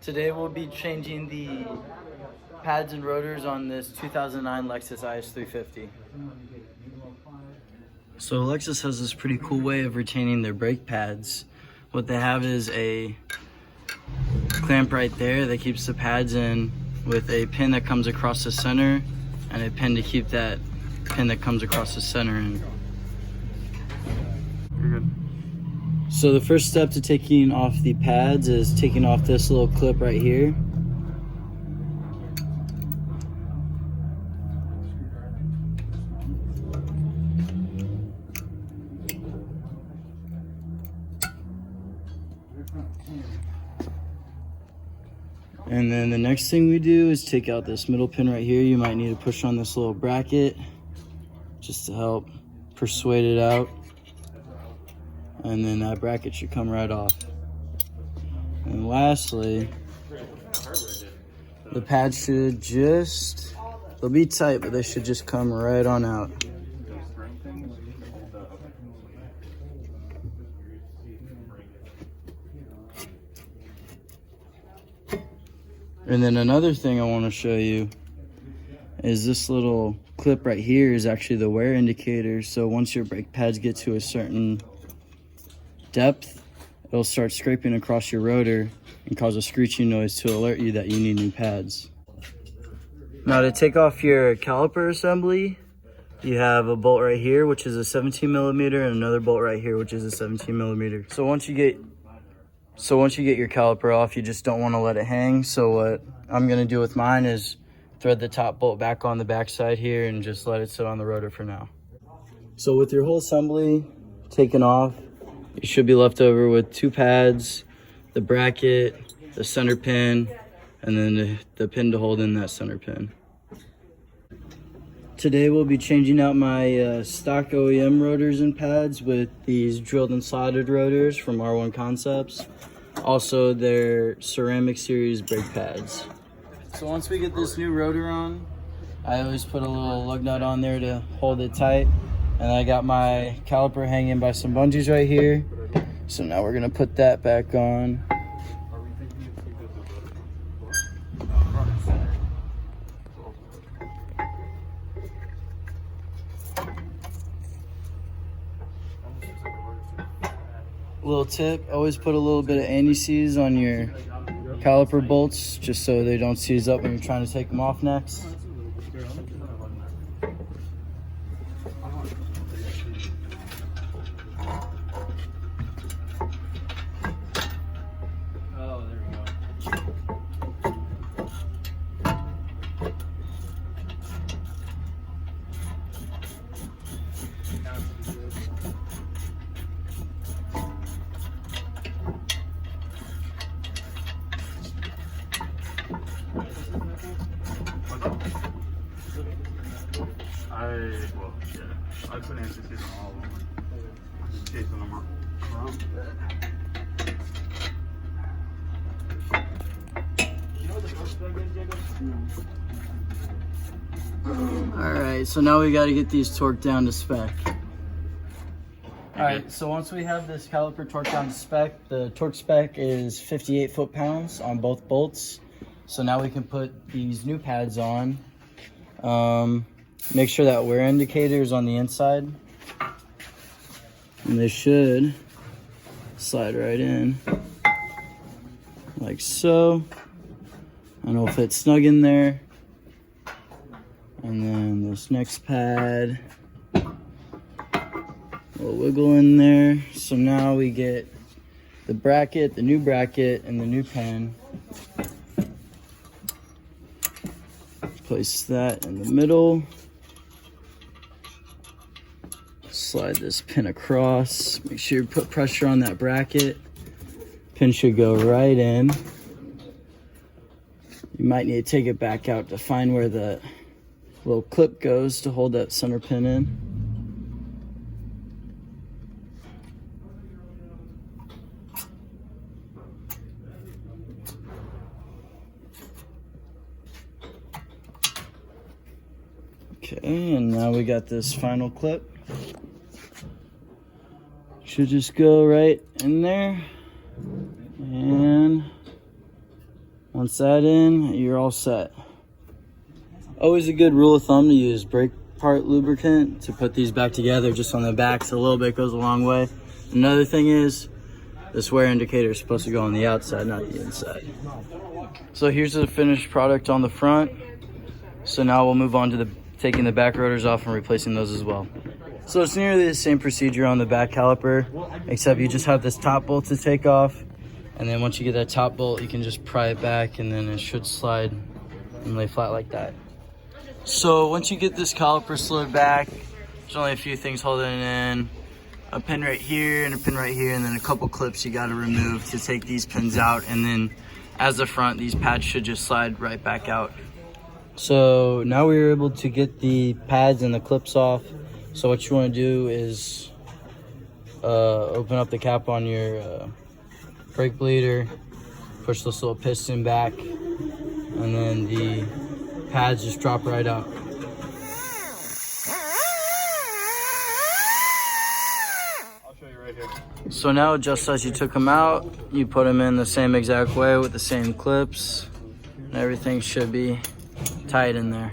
Today we'll be changing the pads and rotors on this 2009 Lexus IS 350. So Lexus has this pretty cool way of retaining their brake pads. What they have is a clamp right there that keeps the pads in, with a pin that comes across the center and a pin to keep that pin that comes across the center in. You're good. So the first step to taking off the pads is taking off this little clip right here. And then the next thing we do is take out this middle pin right here. You might need to push on this little bracket just to help persuade it out. And then that bracket should come right off. And lastly, the pads should just, they'll be tight, but they should just come right on out. And then another thing I want to show you is this little clip right here is actually the wear indicator. So once your brake pads get to a certain depth, it'll start scraping across your rotor and cause a screeching noise to alert you that you need new pads. Now to take off your caliper assembly, you have a bolt right here, which is a 17 millimeter, and another bolt right here, which is a 17 millimeter. So once you get your caliper off, you just don't want to let it hang. So what I'm going to do with mine is thread the top bolt back on the back side here and just let it sit on the rotor for now. So with your whole assembly taken off, you should be left over with two pads, the bracket, the center pin, and then the pin to hold in that center pin. Today we'll be changing out my stock OEM rotors and pads with these drilled and slotted rotors from R1 Concepts. Also their ceramic series brake pads. So once we get this new rotor on, I always put a little lug nut on there to hold it tight. And I got my caliper hanging by some bungees right here. So now we're gonna put that back on. Little tip, always put a little bit of anti-seize on your caliper bolts just so they don't seize up when you're trying to take them off next. I put anti-seize on all of them. Just chasing them around. You know what the first spec is, Jacob? Alright, so now we got to get these torqued down to spec. Alright, so once we have this caliper torqued down to spec, the torque spec is 58 foot-pounds on both bolts. So now we can put these new pads on. Make sure that wear indicator is on the inside. And they should slide right in, like so. And it'll fit snug in there. And then this next pad will wiggle in there. So now we get the bracket, the new bracket, and the new pin. Place that in the middle. Slide this pin across. Make sure you put pressure on that bracket. Pin should go right in. You might need to take it back out to find where the little clip goes to hold that center pin in. Okay, and now we got this final clip. Should just go right in there. And Once that in, you're all set. Always a good rule of thumb to use brake part lubricant to put these back together just on the backs. A little bit goes a long way. Another thing is, this wear indicator is supposed to go on the outside, not the inside. So here's the finished product on the front. So now we'll move on to taking the back rotors off and replacing those as well. So it's nearly the same procedure on the back caliper, except you just have this top bolt to take off. And then once you get that top bolt, you can just pry it back and then it should slide and lay flat like that. So once you get this caliper slid back, there's only a few things holding it in. A pin right here and a pin right here, and then a couple clips you got to remove to take these pins out. And then as the front, these pads should just slide right back out. So now we were able to get the pads and the clips off. So what you want to do is open up the cap on your brake bleeder, push this little piston back, and then the pads just drop right out. I'll show you right here. So now just as you took them out, you put them in the same exact way with the same clips, and everything should be tight in there.